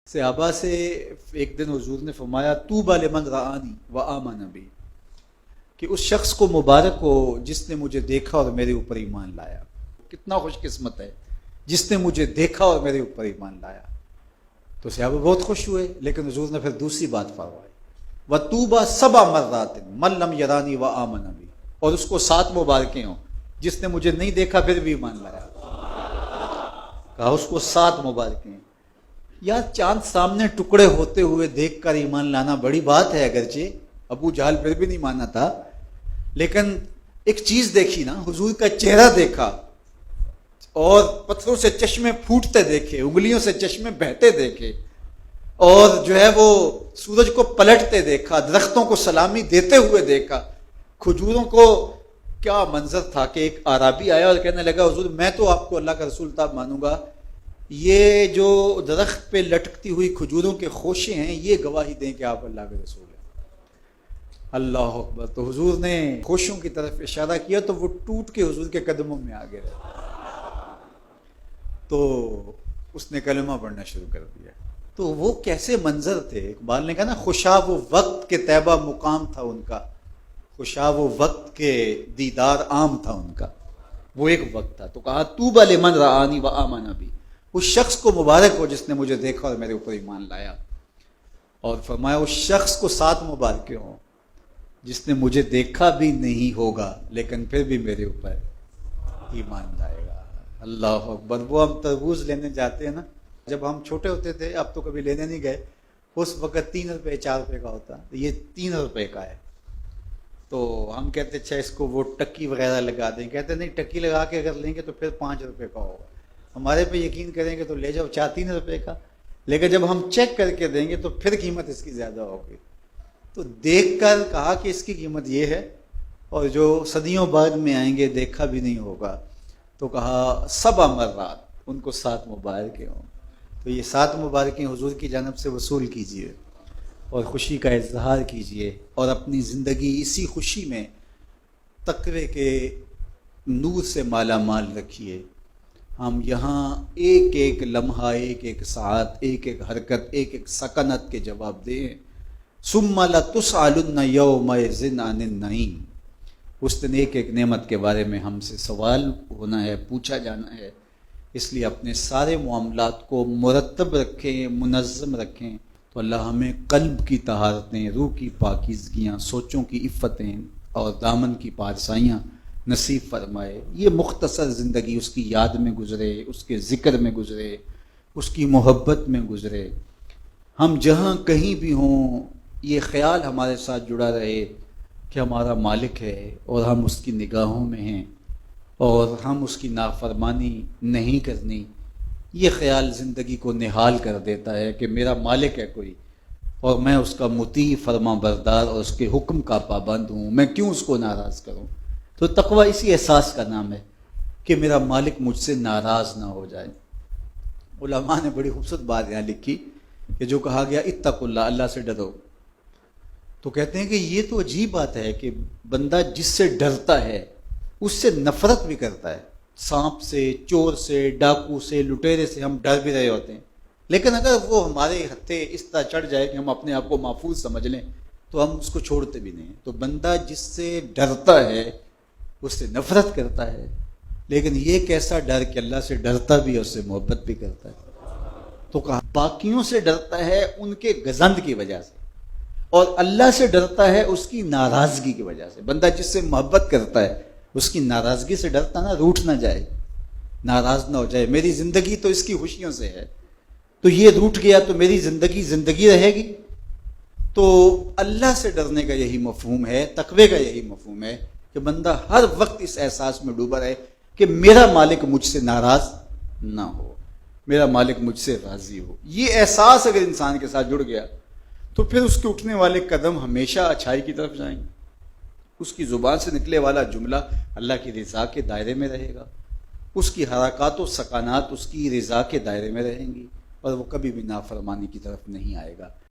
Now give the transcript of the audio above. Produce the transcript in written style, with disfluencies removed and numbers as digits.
صحابہ سے ایک دن حضور نے فرمایا طوبی لمن رآنی وآمن بی، کہ اس شخص کو مبارک ہو جس نے مجھے دیکھا اور میرے اوپر ایمان لایا۔ کتنا خوش قسمت ہے جس نے مجھے دیکھا اور میرے اوپر ایمان لایا۔ تو صحابہ بہت خوش ہوئے، لیکن حضور نے پھر دوسری بات فرمائی، وطوبی سبع مرات من لم یرانی وآمن بی، اور اس کو 7 مبارکیں ہوں جس نے مجھے نہیں دیکھا پھر بھی ایمان لایا۔ کہا اس کو 7 مبارکیں۔ یار چاند سامنے ٹکڑے ہوتے ہوئے دیکھ کر ایمان لانا بڑی بات ہے، اگرچہ ابو جہل پھر بھی نہیں مانا تھا، لیکن ایک چیز دیکھی نا، حضور کا چہرہ دیکھا اور پتھروں سے چشمے پھوٹتے دیکھے، انگلیوں سے چشمے بہتے دیکھے، اور جو ہے وہ سورج کو پلٹتے دیکھا، درختوں کو سلامی دیتے ہوئے دیکھا، کھجوروں کو۔ کیا منظر تھا کہ ایک اعرابی آیا اور کہنے لگا حضور میں تو آپ کو اللہ کا رسول تھا مانوں گا، یہ جو درخت پہ لٹکتی ہوئی کھجوروں کے خوشے ہیں یہ گواہی دیں کہ آپ اللہ کے رسول ہیں۔ اللہ اکبر۔ تو حضور نے خوشوں کی طرف اشارہ کیا تو وہ ٹوٹ کے حضور کے قدموں میں آ گئے، تو اس نے کلمہ پڑھنا شروع کر دیا۔ تو وہ کیسے منظر تھے، اقبال نے کہا نا خوشا وہ وقت کے طیبہ مقام تھا ان کا، خوشا وہ وقت کے دیدار عام تھا ان کا، وہ ایک وقت تھا۔ تو کہا طوبی لمن رآنی وآمن بی، اس شخص کو مبارک ہو جس نے مجھے دیکھا اور میرے اوپر ایمان لایا، اور فرمایا اس شخص کو 7 مبارکیں ہوں جس نے مجھے دیکھا بھی نہیں ہوگا لیکن پھر بھی میرے اوپر ایمان لائے گا۔ اللہ اکبر۔ وہ ہم تربوز لینے جاتے ہیں نا، جب ہم چھوٹے ہوتے تھے، اب تو کبھی لینے نہیں گئے، اس وقت 3 روپے 4 روپے کا ہوتا، یہ 3 روپے کا ہے۔ تو ہم کہتے اچھا اس کو وہ ٹکی وغیرہ لگا دیں، کہتے نہیں ٹکی لگا کے اگر لیں گے تو پھر 5 روپے کا ہوگا، ہمارے پہ یقین کریں گے تو لے جاؤ 3 روپے کا، لیکن جب ہم چیک کر کے دیں گے تو پھر قیمت اس کی زیادہ ہوگی۔ تو دیکھ کر کہا کہ اس کی قیمت یہ ہے، اور جو صدیوں بعد میں آئیں گے دیکھا بھی نہیں ہوگا، تو کہا 7 مرات، ان کو 7 مبارکیں ہوں۔ تو یہ 7 مبارکیں حضور کی جانب سے وصول کیجئے اور خوشی کا اظہار کیجئے، اور اپنی زندگی اسی خوشی میں تقوی کے نور سے مالا مال رکھیے۔ ہم یہاں ایک ایک لمحہ، ایک ایک ساعت، ایک ایک حرکت، ایک ایک سکنت کے جواب دیں۔ ثم لتسألن یومئذ عن النعیم، اس دن ایک ایک نعمت کے بارے میں ہم سے سوال ہونا ہے، پوچھا جانا ہے۔ اس لیے اپنے سارے معاملات کو مرتب رکھیں، منظم رکھیں، تو اللہ ہمیں قلب کی طہارتیں، روح کی پاکیزگیاں، سوچوں کی عفتیں اور دامن کی پارسائیاں نصیب فرمائے۔ یہ مختصر زندگی اس کی یاد میں گزرے، اس کے ذکر میں گزرے، اس کی محبت میں گزرے۔ ہم جہاں کہیں بھی ہوں یہ خیال ہمارے ساتھ جڑا رہے کہ ہمارا مالک ہے اور ہم اس کی نگاہوں میں ہیں اور ہم اس کی نافرمانی نہیں کرنی۔ یہ خیال زندگی کو نہال کر دیتا ہے کہ میرا مالک ہے کوئی اور میں اس کا مطیع، فرما بردار اور اس کے حکم کا پابند ہوں، میں کیوں اس کو ناراض کروں۔ تو تقوی اسی احساس کا نام ہے کہ میرا مالک مجھ سے ناراض نہ ہو جائے۔ علماء نے بڑی خوبصورت بات یہاں لکھی کہ جو کہا گیا اتقوا اللہ، اللہ سے ڈرو، تو کہتے ہیں کہ یہ تو عجیب بات ہے کہ بندہ جس سے ڈرتا ہے اس سے نفرت بھی کرتا ہے۔ سانپ سے، چور سے، ڈاکو سے، لٹیرے سے ہم ڈر بھی رہے ہوتے ہیں، لیکن اگر وہ ہمارے ہتھے اس طرح چڑھ جائے کہ ہم اپنے آپ کو محفوظ سمجھ لیں تو ہم اس کو چھوڑتے بھی نہیں۔ تو بندہ جس سے ڈرتا ہے اس سے نفرت کرتا ہے، لیکن یہ کیسا ڈر کہ اللہ سے ڈرتا بھی اور اس سے محبت بھی کرتا ہے۔ تو کہا باقیوں سے ڈرتا ہے ان کے گزند کی وجہ سے، اور اللہ سے ڈرتا ہے اس کی ناراضگی کی وجہ سے۔ بندہ جس سے محبت کرتا ہے اس کی ناراضگی سے ڈرتا نا، روٹھ نہ جائے، ناراض نہ ہو جائے، میری زندگی تو اس کی خوشیوں سے ہے، تو یہ روٹھ گیا تو میری زندگی زندگی رہے گی۔ تو اللہ سے ڈرنے کا یہی مفہوم ہے، تقوی کا یہی مفہوم ہے کہ بندہ ہر وقت اس احساس میں ڈوبا رہے کہ میرا مالک مجھ سے ناراض نہ ہو، میرا مالک مجھ سے راضی ہو۔ یہ احساس اگر انسان کے ساتھ جڑ گیا تو پھر اس کے اٹھنے والے قدم ہمیشہ اچھائی کی طرف جائیں گے، اس کی زبان سے نکلے والا جملہ اللہ کی رضا کے دائرے میں رہے گا، اس کی حرکات و سکانات اس کی رضا کے دائرے میں رہیں گی، اور وہ کبھی بھی نافرمانی کی طرف نہیں آئے گا۔